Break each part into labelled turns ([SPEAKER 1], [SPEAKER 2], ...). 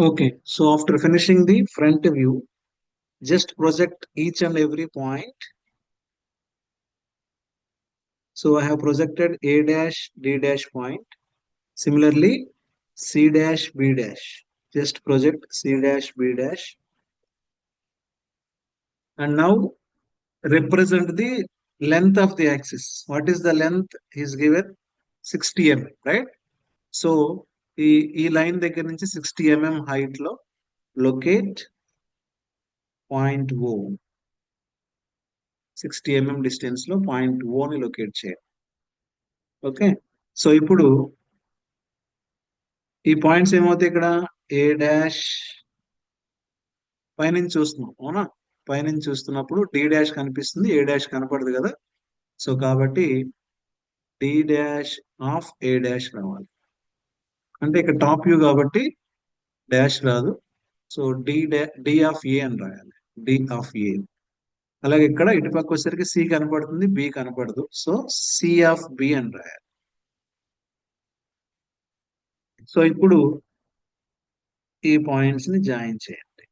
[SPEAKER 1] Okay, so after finishing the front view, just project each and every point. So I have projected A dash D dash point. Similarly, C dash B dash. Just project C dash B dash. And now represent the length of the axis. What is the length? Is given 60 mm, right? So ఈ line దగ్గర నుంచి 60 mm height లో locate point ఓ, 60 mm distance లో point ఓ ని locate చేయాలి. Okay, so ఇప్పుడు ఈ points ఏమవుతాయి ఇక్కడ? ఏ డాష్ పైనుంచి చూస్తున్నాం, అవునా? పైనుంచి చూస్తున్నప్పుడు డి డాష్ కనిపిస్తుంది, ఏ డాష్ కనపడదు కదా. సో కాబట్టి D dash of A dash రావాలి. అంటే ఇక్కడ టాప్ వ్యూ కాబట్టి డాష్ రాదు. సో డి ఆఫ్ ఏ అని రాయాలి, డి ఆఫ్ ఏ. అలాగే ఇక్కడ ఇటుపక్క వచ్చేసరికి సి కనపడుతుంది, బి కనపడదు. సో సి ఆఫ్ బి అని రాయాలి. సో ఇప్పుడు ఈ పాయింట్స్ ని జాయిన్ చేయండి.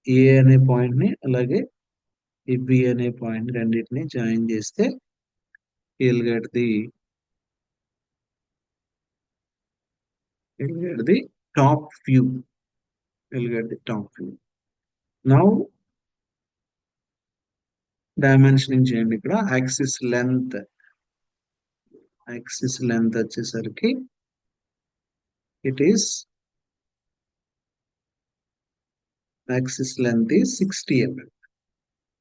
[SPEAKER 1] ఏ అనే పాయింట్ ని అలాగే ఈ బి అనే పాయింట్ రెండింటిని జాయిన్ చేస్తే you'll get the top view. You'll get the top view. Now dimensioning చేయండి. ఇక్కడ యాక్సిస్ లెంత్ వచ్చేసరికి it is axis length is 60 mm.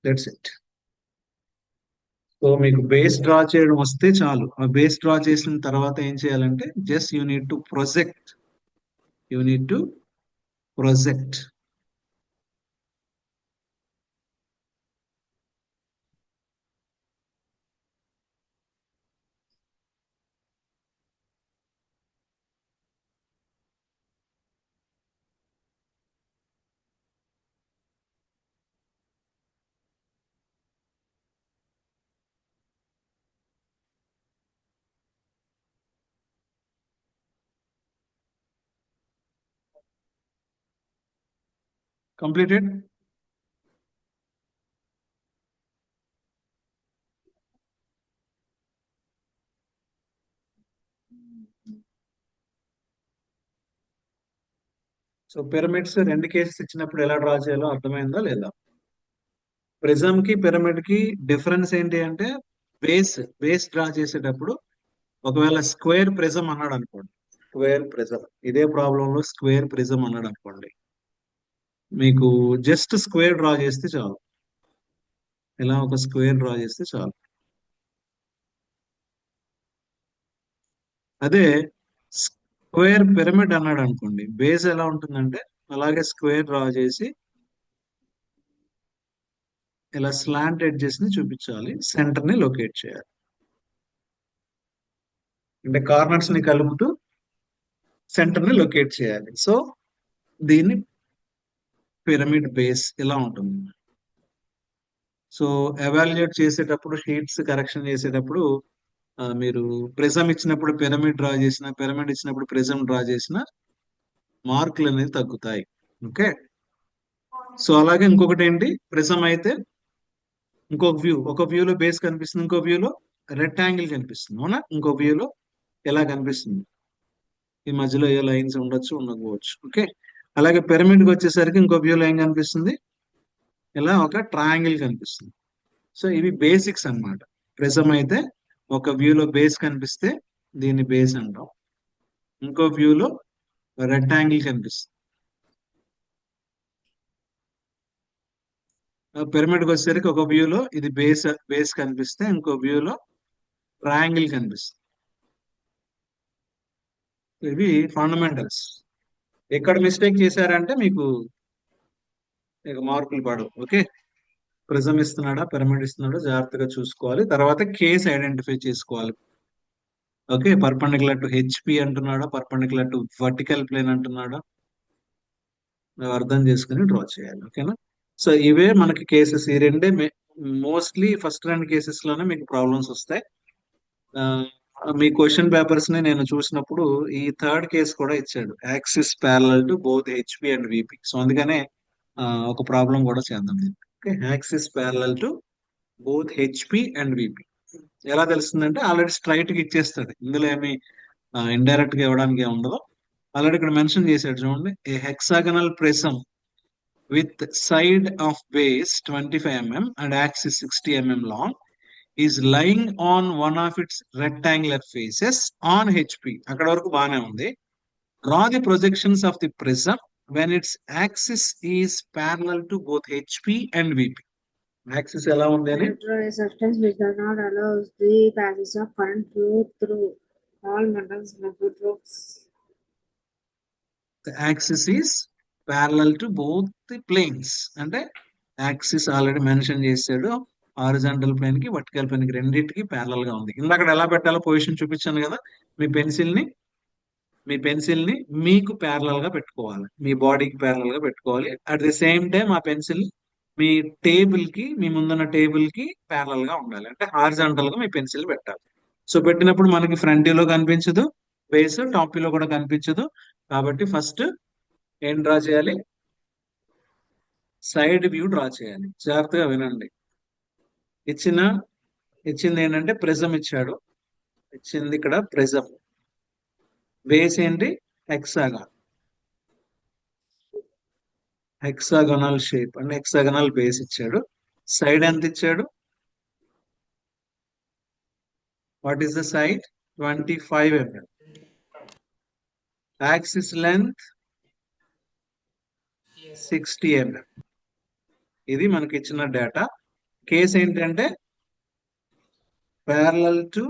[SPEAKER 1] That's it. So మీకు బేస్ డ్రా చేయడం వస్తే చాలు. ఆ బేస్ డ్రా చేసిన తర్వాత ఏం చేయాలంటే just you need to project. Completed? So pyramids రెండు కేసెస్ ఇచ్చినప్పుడు ఎలా డ్రా చేయాలో అర్థమైందా లేదా? ప్రిజమ్ కి పిరమిడ్ కి డిఫరెన్స్ ఏంటి అంటే బేస్ డ్రా చేసేటప్పుడు ఒకవేళ స్క్వేర్ ప్రిజమ్ అన్నాడు అనుకోండి, ఇదే ప్రాబ్లం లో స్క్వేర్ ప్రిజమ్ అన్నాడు అనుకోండి, మీకు జస్ట్ స్క్వేర్ డ్రా చేస్తే చాలు. ఇలా ఒక స్క్వేర్ డ్రా చేస్తే చాలు. అదే స్క్వేర్ పిరమిడ్ అన్నాడు అనుకోండి, బేస్ ఎలా ఉంటుందంటే అలాగే స్క్వేర్ డ్రా చేసి ఇలా స్లాంట్ ఎడ్జెస్ ని చూపించాలి, సెంటర్ ని లొకేట్ చేయాలి. అంటే కార్నర్స్ ని కలుపుతూ సెంటర్ ని లొకేట్ చేయాలి. సో దీన్ని పిరమిడ్ బేస్ ఇలా ఉంటుంది. సో ఎవాల్యుయేట్ చేసేటప్పుడు, షీట్స్ కరెక్షన్ చేసేటప్పుడు మీరు ప్రిజం ఇచ్చినప్పుడు పిరమిడ్ డ్రా చేసిన, పిరమిడ్ ఇచ్చినప్పుడు ప్రిజం డ్రా చేసిన మార్కులు అనేది తగ్గుతాయి. ఓకే, సో అలాగే ఇంకొకటి ఏంటి, ప్రిజం అయితే ఒక వ్యూలో బేస్ కనిపిస్తుంది, ఇంకో వ్యూలో రెక్టాంగిల్ కనిపిస్తుంది, అవునా? ఇంకో వ్యూలో ఎలా కనిపిస్తుంది, ఈ మధ్యలో ఏ లైన్స్ ఉండొచ్చు, ఉండకపోవచ్చు. ఓకే, అలాగే పిరమిడ్కి వచ్చేసరికి ఇంకో వ్యూలో ఏం కనిపిస్తుంది, ఇలా ఒక ట్రయాంగిల్ కనిపిస్తుంది. సో ఇవి బేసిక్స్ అన్నమాట. ప్రిజం అయితే ఒక వ్యూలో బేస్ కనిపిస్తే దీన్ని బేస్ అంటాం, ఇంకో వ్యూలో రెక్టాంగిల్ కనిపిస్తుంది. పిరమిడ్కి వచ్చేసరికి ఒక వ్యూలో ఇది బేస్ కనిపిస్తే ఇంకో వ్యూలో ట్రయాంగిల్ కనిపిస్తుంది. ఇవి ఫండమెంటల్స్. ఎక్కడ మిస్టేక్ చేశారంటే మీకు మార్కులు పడవు. ఓకే, ప్రిజం ఇస్తున్నాడా, పిరమిడ్ ఇస్తున్నాడా జాగ్రత్తగా చూసుకోవాలి. తర్వాత కేస్ ఐడెంటిఫై చేసుకోవాలి. ఓకే, పర్పెండిక్యులర్ టు హెచ్పి అంటున్నాడా, పర్పెండిక్యులర్ టు వర్టికల్ ప్లేన్ అంటున్నాడా, అర్థం చేసుకుని డ్రా చేయాలి. ఓకేనా? సో ఇవే మనకి కేసెస్. ఈ రెండే మోస్ట్లీ ఫస్ట్ 2 కేసెస్ లోనే మీకు ప్రాబ్లమ్స్ వస్తాయి. మీ క్వశ్చన్ పేపర్స్ ని నేను చూసినప్పుడు ఈ థర్డ్ కేసు కూడా ఇచ్చాడు, axis parallel to both HP and VP. So అందుకనే ఒక ప్రాబ్లం కూడా చేద్దాం. Okay, axis parallel to both HP and VP ఎలా తెలుస్తుందంటే ఆల్రెడీ స్ట్రైట్ గా ఇచ్చేస్తాడు, ఇందులో ఏమి ఇండైరెక్ట్ గా ఇవ్వడానికి ఏమి ఉండదు. ఆల్రెడీ ఇక్కడ మెన్షన్ చేశాడు చూడండి, a hexagonal prism with side of base 25 mm and axis 60 mm long is lying on one of its rectangular faces on HP. అక్కడ వరకు బాగానే ఉంది. Draw the projections of the prism when its axis is parallel to both HP and VP. Axis ఎలా ఉంది అని
[SPEAKER 2] Electro a substance which does not allow the passage of current flow through all metals liquid rocks.
[SPEAKER 1] the axis is parallel to both the planes. అంటే axis already mention చేశాడు, horizontal plane కి vertical plane కి రెండింటికి parallel గా ఉంది. ఇందాక ఎలా పెట్టాలో పొజిషన్ చూపించాను కదా, మీ పెన్సిల్ ని మీకు ప్యారలల్ గా పెట్టుకోవాలి, మీ బాడీకి ప్యారలల్ గా పెట్టుకోవాలి. అట్ ది సేమ్ టైం ఆ పెన్సిల్ మీ టేబుల్ కి, మీ ముందున్న టేబుల్ కి ప్యారలల్ గా ఉండాలి, అంటే హారిజాంటల్ గా మీ పెన్సిల్ పెట్టాలి. సో పెట్టినప్పుడు మనకి ఫ్రంట్ లో కనిపించదు, బేస్ టాప్ లో కూడా కనిపించదు. కాబట్టి ఫస్ట్ ఏం డ్రా చేయాలి, సైడ్ వ్యూ డ్రా చేయాలి. జాగ్రత్తగా వినండి. ఇచ్చింది ఏంటంటే ప్రిజం ఇచ్చాడు, ఇచ్చింది ఇక్కడ ప్రిజం. బేస్ ఏంటి, హెక్సాగనల్ షేప్ అంటే హెక్సాగనల్ బేస్ ఇచ్చాడు. సైడ్ ఎంత ఇచ్చాడు, what is the side, 25 mm. Axis length 60 mm. ఇది మనకి ఇచ్చిన డేటా. కేసు ఏంటంటే parallel to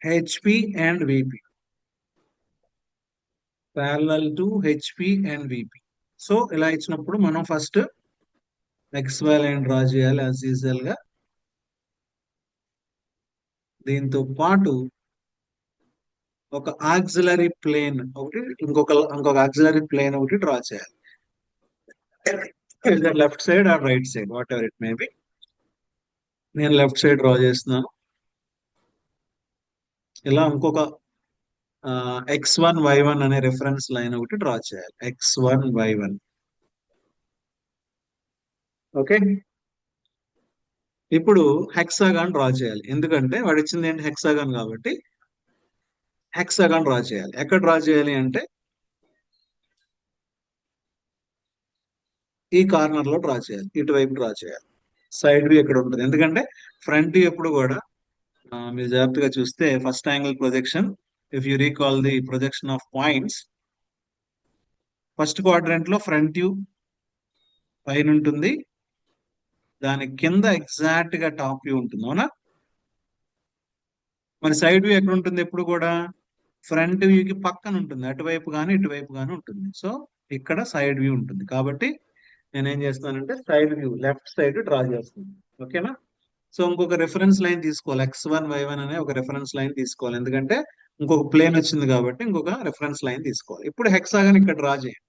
[SPEAKER 1] HP and VP. Parallel to HP and VP. So ఇలా ఇచ్చినప్పుడు మనం ఫస్ట్ XY లైన్ డ్రా చేయాలి యాజ్ యూజువల్ గా. దీంతో పాటు ఒక ఆక్సిలరీ ప్లేన్ ఒకటి, ఇంకొక ఆక్సిలరీ ప్లేన్ ఒకటి డ్రా చేయాలి. Left side or right side, whatever it may be. నేను లెఫ్ట్ సైడ్ డ్రా చేస్తున్నాను. ఇలా ఇంకొక X1Y1 అనే రెఫరెన్స్ లైన్ ఒకటి డ్రా చేయాలి, X1Y1. ఓకే, ఇప్పుడు హెక్సాగాన్ డ్రా చేయాలి, ఎందుకంటే వాడు ఇచ్చింది ఏంటి హెక్సాగాన్ కాబట్టి హెక్సాగాన్ డ్రా చేయాలి. ఎక్కడ డ్రా చేయాలి అంటే ఈ కార్నర్ లో డ్రా చేయాలి, ఇటువైపు డ్రా చేయాలి. సైడ్ వ్యూ ఎక్కడ ఉంటుంది, ఎందుకంటే ఫ్రంట్ వ్యూ ఎప్పుడు కూడా మీరు జాగ్రత్తగా చూస్తే first angle projection, if you recall the projection of points, first quadrant లో ఫ్రంట్ వ్యూ పైన ఉంటుంది, దాని కింద ఎగ్జాక్ట్ గా టాప్ వ్యూ ఉంటుంది, అవునా? మరి సైడ్ వ్యూ ఎక్కడ ఉంటుంది, ఎప్పుడు కూడా ఫ్రంట్ వ్యూకి పక్కన ఉంటుంది, అటువైపు కానీ ఇటువైపు కానీ ఉంటుంది. సో ఇక్కడ సైడ్ వ్యూ ఉంటుంది. కాబట్టి నేనేం చేస్తానంటే side view left side draw చేస్తున్నాను. ఓకేనా? సో ఇంకొక రెఫరెన్స్ లైన్ తీసుకోవాలి, X1Y1 అనే ఒక రెఫరెన్స్ లైన్ తీసుకోవాలి, ఎందుకంటే ఇంకొక ప్లేన్ వచ్చింది కాబట్టి ఇంకొక రెఫరెన్స్ లైన్ తీసుకోవాలి. ఇప్పుడు హెక్సాగాన్ ఇక్కడ డ్రా చేయండి.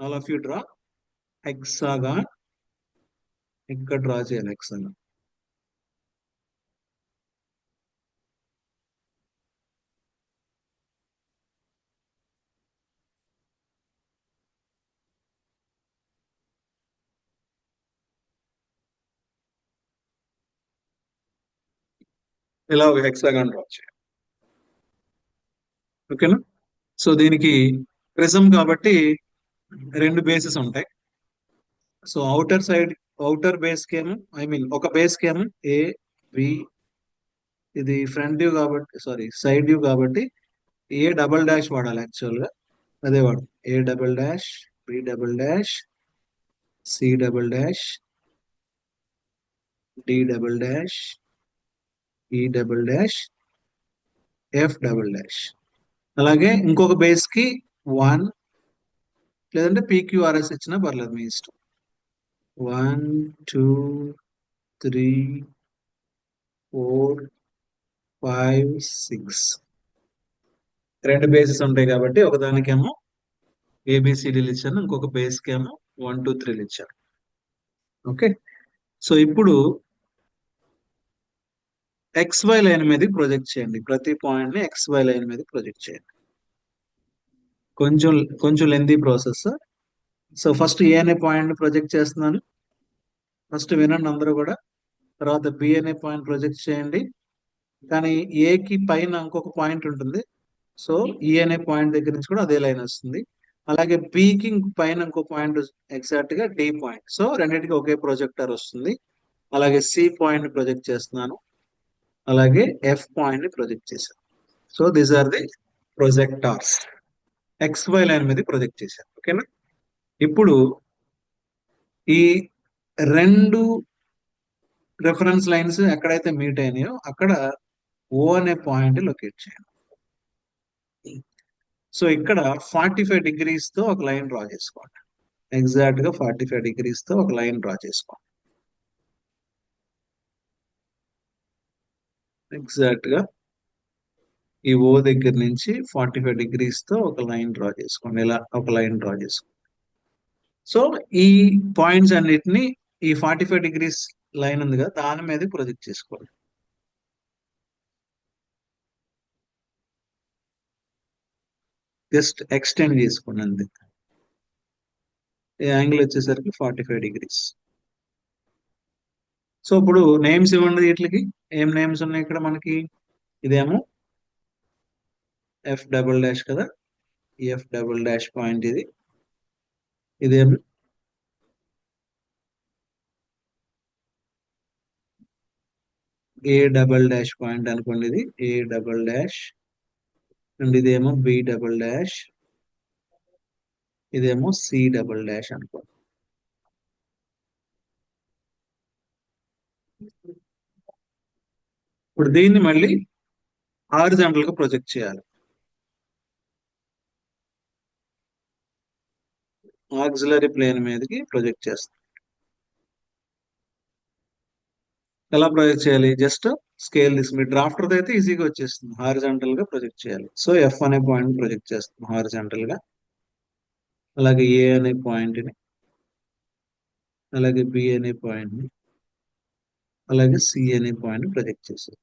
[SPEAKER 1] All of you draw hexagon. ఇక్కడ డ్రా చేయాలి హెక్సాగాన్. ఇలా ఒక హెక్సాగాన్ డ్రా చేయాలి. ఓకేనా? సో దీనికి ప్రిజం కాబట్టి రెండు బేసెస్ ఉంటాయి. సో అవుటర్ బేస్ కేమో, ఐ మీన్ ఒక బేస్ కేమో ఏ బి, ఇది ఫ్రంట్ వ్యూ కాబట్టి సారీ సైడ్ వ్యూ కాబట్టి ఏ డబల్ డాష్ వాడాలి, యాక్చువల్ గా అదే వాడు, A double dash, B double dash, C double dash, D double dash, E double dash, F double dash. అలాగే ఇంకొక బేస్ కి 1 లేదంటే PQRS ఇచ్చినా పర్లేదు, మీ ఇష్టం. 1 2 3 4 5 6 రెండు బేసెస్ ఉంటాయి కాబట్టి ఒకదానికేమో ABCDలు ఇచ్చాను, ఇంకొక బేస్ కేమో 1 2 3లు ఇచ్చాను. ఓకే, సో ఇప్పుడు XY లైన్ మీద ప్రొజెక్ట్ చేయండి. ప్రతి పాయింట్ ని XY లైన్ మీద ప్రొజెక్ట్ చేయండి. కొంచెం కొంచెం లెంతీ ప్రాసెస్. సో ఫస్ట్ ఏ అనే పాయింట్ ని ప్రొజెక్ట్ చేస్తున్నాను. ఫస్ట్ వినండి అందరూ కూడా. తర్వాత బి అనే పాయింట్ ప్రొజెక్ట్ చేయండి. కానీ ఏకి పైన ఇంకొక పాయింట్ ఉంటుంది. సో ఈ అనే పాయింట్ దగ్గర నుంచి కూడా అదే లైన్ వస్తుంది. అలాగే బికి పైన ఇంకో పాయింట్ ఎగ్జాక్ట్ గా డి పాయింట్. సో రెండింటికి ఒకే ప్రొజెక్టర్ వస్తుంది. అలాగే సి పాయింట్ ని ప్రొజెక్ట్ చేస్తున్నాను. అలాగే ఎఫ్ పాయింట్ ని ప్రొజెక్ట్ చేశాను. So these are the projectors. XY line మీద ప్రొజెక్ట్ చేశాను. ఓకేనా. ఇప్పుడు ఈ రెండు రిఫరెన్స్ లైన్స్ ఎక్కడైతే మీట్ అయినాయో అక్కడ ఓ అనే పాయింట్ లొకేట్ చేయండి. సో ఇక్కడ 45 డిగ్రీస్ తో ఒక లైన్ డ్రా చేసుకోండి. ఎగ్జాక్ట్ గా 45 డిగ్రీస్ తో ఒక లైన్ డ్రా చేసుకోండి. ఎగ్జాక్ట్ గా ఈ ఓ దగ్గర నుంచి 45 డిగ్రీస్ తో ఒక లైన్ డ్రా చేసుకోండి. ఇలా ఒక లైన్ డ్రా చేసుకోండి. సో ఈ పాయింట్స్ అన్నిటిని ఈ 45 డిగ్రీస్ లైన్ ఉంది కదా దాని మీద ప్రొజెక్ట్ చేసుకోండి. జస్ట్ ఎక్స్టెండ్ చేసుకోండి అంతే. ఈ యాంగిల్ వచ్చేసరికి 45 డిగ్రీస్. సో ఇప్పుడు నేమ్స్ ఇవ్వండి వీటికి. ఏం నేమ్స్ ఉన్నాయి ఇక్కడ మనకి? ఇదేమో ఎఫ్ డబుల్ డాష్ కదా, ఈ ఎఫ్ డబుల్ డాష్ పాయింట్ ఇది. ఇదేమో ఏ డబుల్ డాష్ పాయింట్ అనుకోండి. ఇది ఏ డబుల్ డాష్. అండ్ ఇదేమో బి డబుల్ డాష్. ఇదేమో సి డబుల్ డాష్ అనుకోండి. ఇప్పుడు దీన్ని మళ్ళీ హారిజాంటల్ గా ప్రొజెక్ట్ చేయాలి. ఆక్సిలరీ ప్లేన్ మీదకి ప్రొజెక్ట్ చేస్తాం. ఎలా ప్రొజెక్ట్ చేయాలి? జస్ట్ స్కేల్ తీసుకుని డ్రాఫ్టర్ అయితే ఈజీగా వచ్చేస్తుంది. హారిజాంటల్ గా ప్రొజెక్ట్ చేయాలి. సో ఎఫ్ అనే పాయింట్ ప్రొజెక్ట్ చేస్తాం హారిజాంటల్ గా. అలాగే ఏ అనే పాయింట్ ని, అలాగే బి అనే పాయింట్ ని, అలాగే సి అనే పాయింట్ ప్రొజెక్ట్ చేసాం.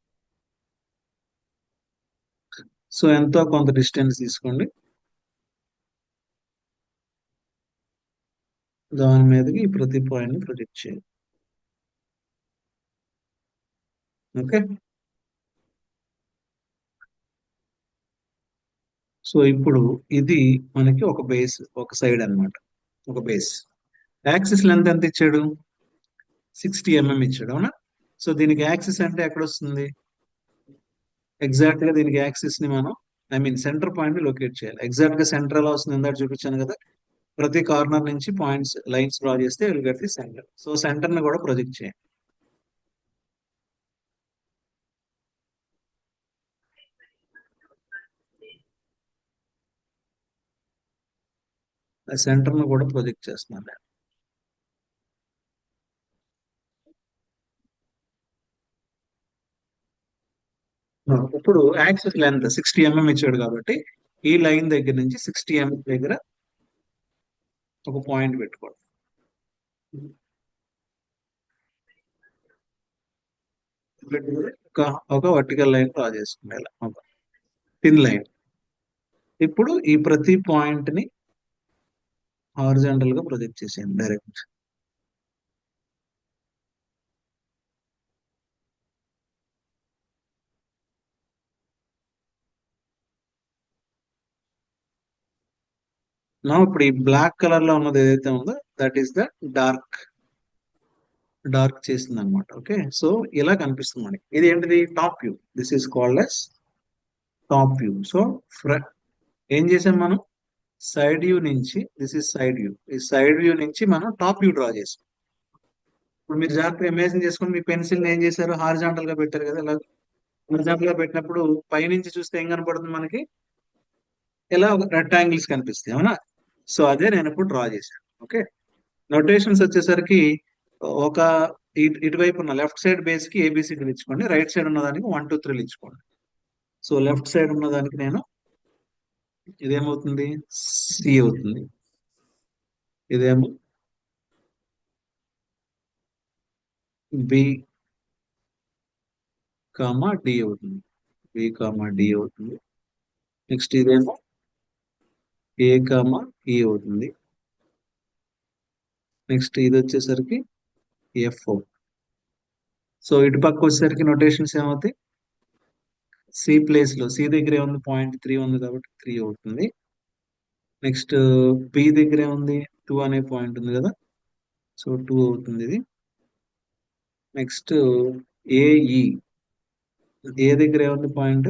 [SPEAKER 1] సో ఎంతో కొంత డిస్టెన్స్ తీసుకోండి. దాని మీదకి ప్రతి పాయింట్ ని ప్రొజెక్ట్ చేయాలి. ఓకే. సో ఇప్పుడు ఇది మనకి ఒక బేస్, ఒక సైడ్ అన్నమాట. ఒక బేస్. యాక్సిస్ లెంత్ ఎంత ఇచ్చాడు? 60 mm ఇచ్చాడు. అవునా? సో దీనికి యాక్సిస్ అంటే ఎక్కడ వస్తుంది? ఎగ్జాక్ట్ గా దీనికి యాక్సిస్ ని మనం సెంటర్ పాయింట్ ని లొకేట్ చేయాలి. ఎగ్జాక్ట్ గా సెంటర్ ఎలా వస్తుంది ఇందాక చూపించాను కదా. ప్రతి కార్నర్ నుంచి పాయింట్స్ లైన్స్ డ్రా చేస్తే will get the centre. So centre ని కూడా ప్రొజెక్ట్ చేయండి. ఆ సెంటర్ ని కూడా ప్రొజెక్ట్ చేస్తున్నాను. ఇప్పుడు యాక్సిస్ లెంత్ 60 mm ఇచ్చాడు కాబట్టి ఈ లైన్ దగ్గర నుంచి 60 mm దగ్గర ఒక పాయింట్ పెట్టుకోండి. ఒక ఒక వర్టికల్ లైన్ డ్రా చేసుకునేలా ఒక థిన్ లైన్. ఇప్పుడు ఈ ప్రతి పాయింట్ ని హారిజాంటల్ గా ప్రొజెక్ట్ చేసేయండి డైరెక్ట్. నా ఇప్పుడు ఈ బ్లాక్ కలర్ లో ఉన్నది ఏదైతే ఉందో దట్ ఈస్ ద డార్క్ చేసింది అనమాట. ఓకే. సో ఇలా కనిపిస్తుంది మనకి. ఇది ఏంటిది? Top view. This is called as top view. So ఏం చేసాం మనం? సైడ్ వ్యూ నుంచి, దిస్ ఇస్ సైడ్ వ్యూ, ఈ సైడ్ వ్యూ నుంచి మనం టాప్ వ్యూ డ్రా చేసాం. ఇప్పుడు మీరు జాగ్రత్తగా ఇమేజిన్ చేసుకుని మీ పెన్సిల్ ఏం చేశారు? హారిజాంటల్ గా పెట్టారు కదా. ఇలా హారిజాంటల్ గా పెట్టినప్పుడు పైనుంచి చూస్తే ఏం కనపడుతుంది మనకి? ఇలా ఒక రెక్టాంగిల్స్ కనిపిస్తాయి. అవునా? సో అదే నేను ఇప్పుడు డ్రా చేశాను. ఓకే. నొటేషన్స్ వచ్చేసరికి ఒక ఇటువైపు ఉన్న లెఫ్ట్ సైడ్ బేస్ కి ఏబిసిడీలు ఇచ్చుకోండి. రైట్ సైడ్ ఉన్న దానికి 1 2 3 ఇచ్చుకోండి. సో లెఫ్ట్ సైడ్ ఉన్న దానికి నేను ఇదేమవుతుంది? సి అవుతుంది. ఇదేమో బి కామా డి అవుతుంది. బి కామా డి అవుతుంది. నెక్స్ట్ ఇదేమో ఏ కామా ఈ అవుతుంది. నెక్స్ట్ ఇది వచ్చేసరికి ఎఫ్. సో ఇటు పక్క వచ్చేసరికి నొటేషన్స్ ఏమవుతాయి? సి ప్లేస్ లో సి దగ్గర ఏముంది? 0.3 ఉంది కాబట్టి 3 అవుతుంది. నెక్స్ట్ బి దగ్గర ఏముంది? 2 అనే పాయింట్ ఉంది కదా, సో 2 అవుతుంది ఇది. నెక్స్ట్ ఏఈ, ఏ దగ్గర ఏముంది పాయింట్?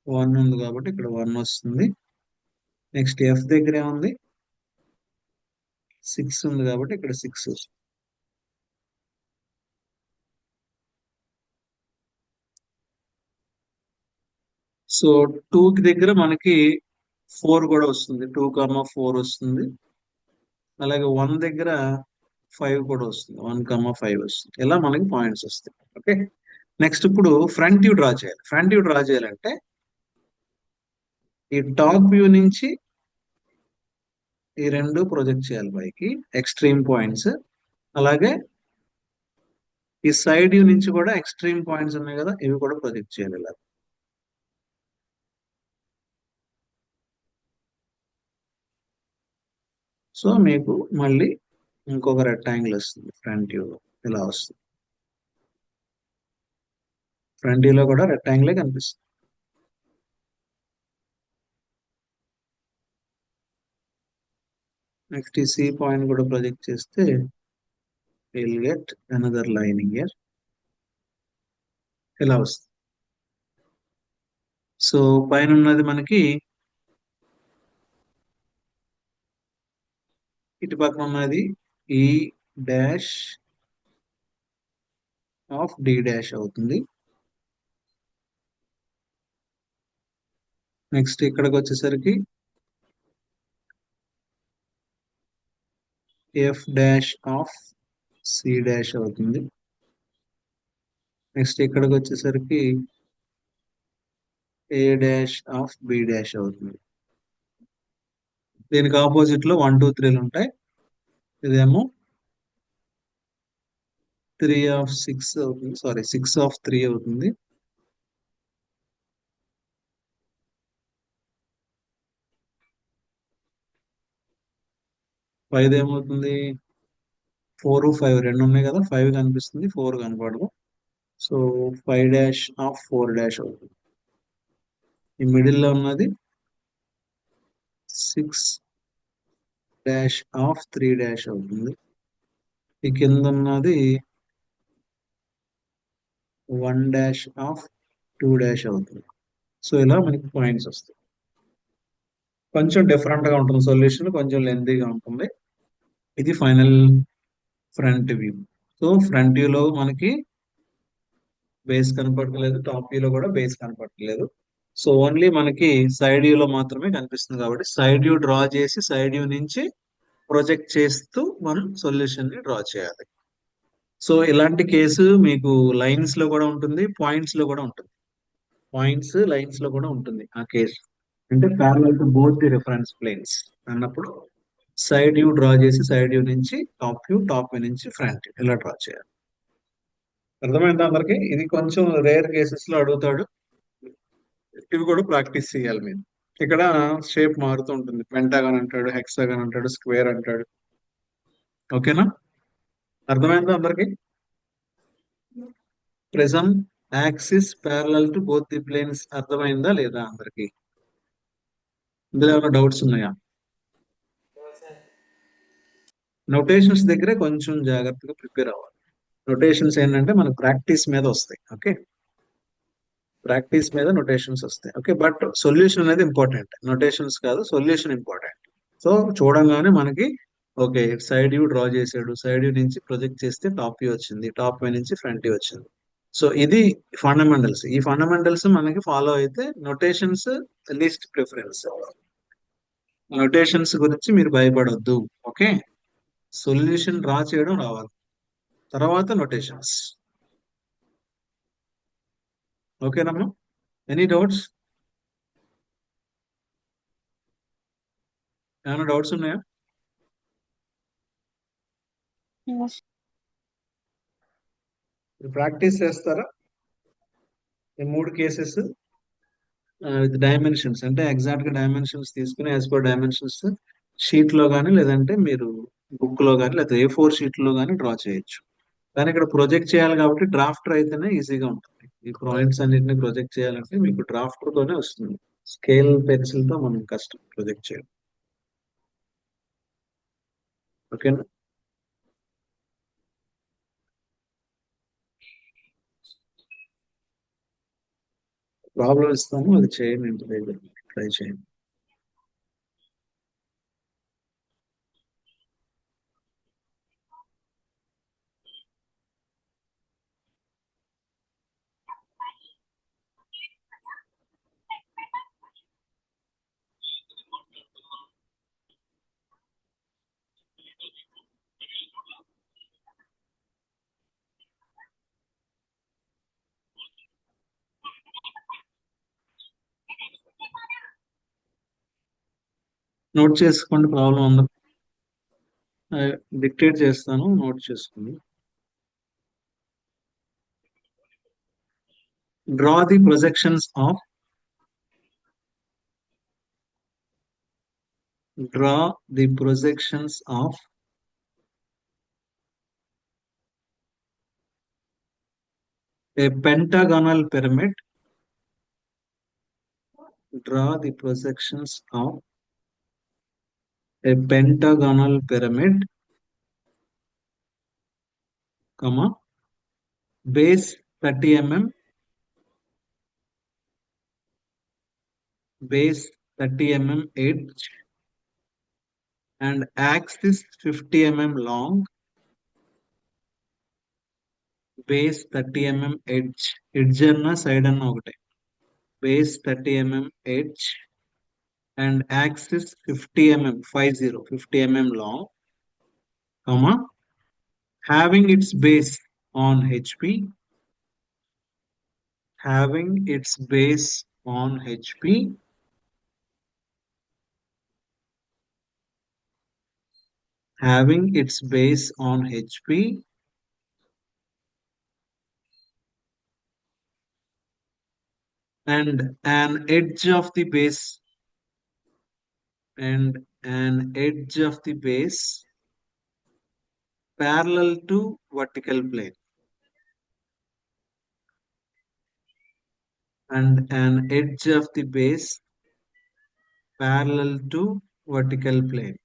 [SPEAKER 1] 1 ఉంది కాబట్టి ఇక్కడ 1 వస్తుంది. నెక్స్ట్ ఎఫ్ దగ్గర ఏముంది? 6 ఉంది కాబట్టి ఇక్కడ 6 వస్తుంది. సో 2 కి దగ్గర మనకి 4 కూడా వస్తుంది. 2,4 వస్తుంది. అలాగే 1 దగ్గర 5 కూడా వస్తుంది. 1,5 వస్తుంది. ఇలా మనకి పాయింట్స్ వస్తాయి. ఓకే, నెక్స్ట్ ఇప్పుడు ఫ్రంట్ వ్యూ డ్రా చేయాలి. ఫ్రంట్ వ్యూ డ్రా చేయాలంటే ఈ టాప్ వ్యూ నుంచి ఈ రెండు ప్రొజెక్ట్ చేయాలి పైకి, ఎక్స్ట్రీమ్ పాయింట్స్. అలాగే ఈ సైడ్ వ్యూ నుంచి కూడా ఎక్స్ట్రీమ్ పాయింట్స్ ఉన్నాయి కదా, ఇవి కూడా ప్రొజెక్ట్ చేయాలి ఇలా. సో మీకు మళ్ళీ ఇంకొక రెక్టాంగిల్ వస్తుంది ఫ్రంట్ వ్యూలో, ఇలా వస్తుంది. ఫ్రంట్ వ్యూలో కూడా రెక్టాంగిలే కనిపిస్తుంది. నెక్స్ట్ ఈ సి పాయింట్ కూడా ప్రొజెక్ట్ చేస్తే will get another line here, ఇలా వస్తుంది. సో పైన ఉన్నది మనకి, ఇటు పక్కన ఉన్నది ఈ డాష్ ఆఫ్ డి డాష్ అవుతుంది. నెక్స్ట్ ఇక్కడికి వచ్చేసరికి F dash of C dash అవుతుంది. నెక్స్ట్ ఇక్కడికి వచ్చేసరికి A dash of B dash అవుతుంది. దీనికి ఆపోజిట్ లో 1 2 3 ఉంటాయి. ఇదేమో 3 ఆఫ్ 6 అవుతుంది, సారీ 6 ఆఫ్ 3 అవుతుంది. ఫైవ్ ఏమవుతుంది? 4 5 రెండు ఉన్నాయి కదా, 5 కనిపిస్తుంది, 4 కనపడదు. సో 5 డాష్ ఆఫ్ 4 డాష్ అవుతుంది. ఈ మిడిల్ లో ఉన్నది 6 డాష్ ఆఫ్ 3 డాష్ అవుతుంది. ఈ కింద ఉన్నది 1 డాష్ ఆఫ్ 2 డాష్ అవుతుంది. సో ఇలా మనకి పాయింట్స్ వస్తాయి. కొంచెం డిఫరెంట్ గా ఉంటుంది సొల్యూషన్, కొంచెం లెంతీగా ఉంటుంది. ఇది final front view. So front వ్యూలో మనకి బేస్ కనపడలేదు, టాప్ వ్యూలో కూడా బేస్ కనపడలేదు. సో ఓన్లీ మనకి సైడ్ వ్యూలో మాత్రమే కనిపిస్తుంది. కాబట్టి సైడ్ వ్యూ డ్రా చేసి సైడ్ వ్యూ నుంచి ప్రొజెక్ట్ చేస్తూ మనం సొల్యూషన్ ని డ్రా చేయాలి. సో ఇలాంటి కేసు మీకు లైన్స్ లో కూడా ఉంటుంది, పాయింట్స్ లో కూడా ఉంటుంది. పాయింట్స్ లైన్స్ లో కూడా ఉంటుంది ఆ కేసు. అంటే parallel to both the reference planes అన్నప్పుడు సైడ్ వ్యూ డ్రా చేసి సైడ్ వ్యూ నుంచి టాప్ వ్యూ నుంచి ఫ్రంట్ ఇలా డ్రా చేయాలి. అర్థమైందా అందరికి? ఇది కొంచెం రేర్ కేసెస్ లో అడుగుతాడు. ఇవి కూడా ప్రాక్టీస్ చేయాలి మీరు. ఇక్కడ షేప్ మారుతూ ఉంటుంది, పెంటాగన్ అంటాడు, హెక్సాగన్ అంటాడు, స్క్వేర్ అంటాడు. ఓకేనా? అర్థమైందా అందరికి? Prism axis parallel to both the planes అర్థమైందా లేదా అందరికి? ఇందులో ఏమైనా డౌట్స్ ఉన్నాయా? నోటేషన్స్ దగ్గరే కొంచెం జాగ్రత్తగా ప్రిపేర్ అవ్వాలి. నోటేషన్స్ ఏంటంటే మనకు ప్రాక్టీస్ మీద వస్తాయి. ఓకే, ప్రాక్టీస్ మీద నోటేషన్స్ వస్తాయి. ఓకే, బట్ సొల్యూషన్ అనేది ఇంపార్టెంట్, నోటేషన్స్ కాదు, సొల్యూషన్ ఇంపార్టెంట్. సో చూడంగానే మనకి ఓకే, సైడ్ వ్యూ డ్రా చేసాడు, సైడ్ వ్యూ నుంచి ప్రొజెక్ట్ చేస్తే టాప్ వ్యూ వచ్చింది, టాప్ వ్యూ నుంచి ఫ్రంట్ వ్యూ వచ్చింది. సో ఇది ఫండమెంటల్స్. ఈ ఫండమెంటల్స్ మనకి ఫాలో అయితే నోటేషన్స్ లీస్ట్ ప్రిఫరెన్స్. నోటేషన్స్ గురించి మీరు భయపడొద్దు. ఓకే, సొల్యూషన్ డ్రా చేయడం రావాలి, తర్వాత నోటేషన్స్. ఓకేనమ్మా? Any doubts? ఏమైనా డౌట్స్ ఉన్నాయా?
[SPEAKER 3] Yes.
[SPEAKER 1] ప్రాక్టీస్ చేస్తారా ఈ 3 కేసెస్ విత్ డైమెన్షన్స్, అంటే ఎగ్జాక్ట్ గా డైమెన్షన్స్ తీసుకుని యాజ్ పర్ డైమెన్షన్స్ షీట్ లో కానీ లేదంటే మీరు బుక్ లో కానీ లేదా A4 షీట్ లో కానీ డ్రా చేయొచ్చు. కానీ ఇక్కడ ప్రొజెక్ట్ చేయాలి కాబట్టి డ్రాఫ్టర్ అయితేనే ఈజీగా ఉంటుంది. ఈ పాయింట్స్ అన్నిటిని ప్రొజెక్ట్ చేయాలంటే మీకు డ్రాఫ్టర్ తోనే వస్తుంది. స్కేల్ పెన్సిల్ తో మనం కష్టం ప్రొజెక్ట్ చేయడం. ఓకేనా? ప్రాబ్లం ఇస్తాము, అది చేయండి, ఇంటి దగ్గర ట్రై చేయండి. నోట్ చేసుకోండి, ప్రాబ్లం ఉందా? డిక్టేట్ చేస్తాను, నోట్ చేసుకోండి. Draw the projections of draw the projections of a pentagonal pyramid. Draw the projections of a pentagonal pyramid, comma, base 30 mm, base 30 mm edge, and axis 50 mm long, base 30 mm edge, edge అన్న side అన్న ఒకటే, base 30 mm edge and axis 50 mm 50 mm long, comma, having its base on HP, having its base on HP, having its base on HP and an edge of the base parallel to vertical plane, and an edge of the base parallel to vertical plane.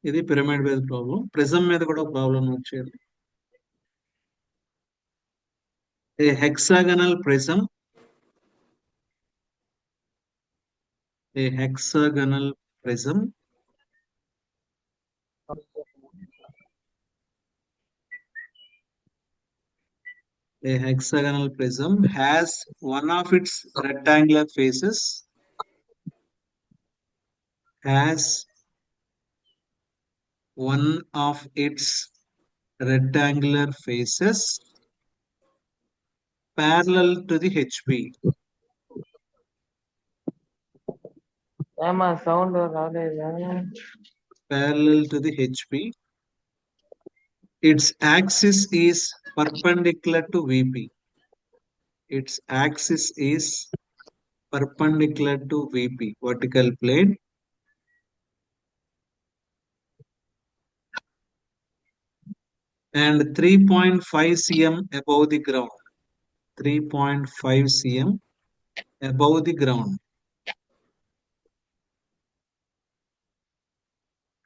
[SPEAKER 1] ఇది pyramid base problem. Prism మీద కూడా problem వచ్చేది. A hexagonal prism, a hexagonal prism a hexagonal prism has one of its rectangular faces has one of its rectangular faces parallel to the HP.
[SPEAKER 3] Sound రాలేదా?
[SPEAKER 1] Parallel to the HP. Its axis is perpendicular to VP. Its axis is perpendicular to VP, vertical plane. And 3.5 cm above the ground. 3.5 cm above the ground.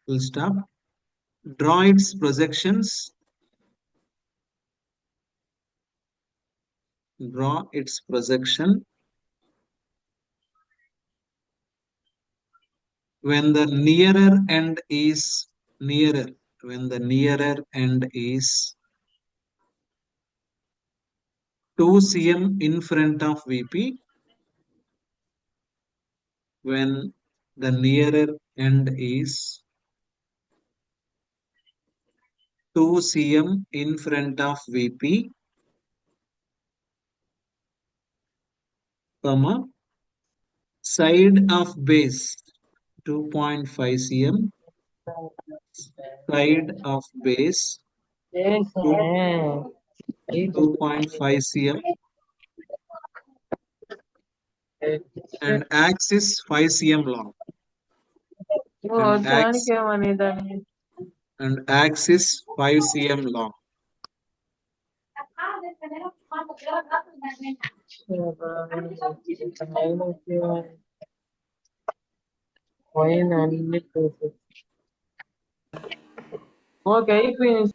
[SPEAKER 1] Full stop. Draw its projections. Draw its projection when the nearer end is nearer. When the nearer end is 2 cm in front of VP. When the nearer end is 2 cm in front of VP comma side of base 2.5 cm, side of base 2.5 cm, and axis 5 cm long, and axis 5 cm long.
[SPEAKER 3] Okay అయిపోయింది.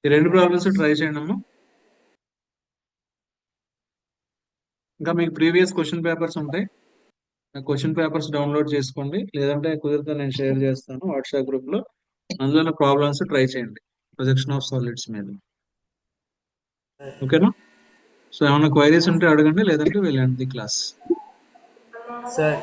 [SPEAKER 1] ఈ రెండు problems try చేయండి అమ్మా. ఇంకా మీకు previous question papers ఉంటాయి, question papers download చేసుకోండి, లేదంటే కుదిరితే నేను షేర్ చేస్తాను వాట్సాప్ గ్రూప్ లో. అందులో ప్రాబ్లమ్స్ ట్రై చేయండి ప్రొజెక్షన్ ఆఫ్ సాలిడ్స్ మీద. ఓకేనా? సో ఏమైనా క్వైరీస్ ఉంటే అడగండి, లేదంటే వెళ్ళండి ది క్లాస్.
[SPEAKER 3] సరే.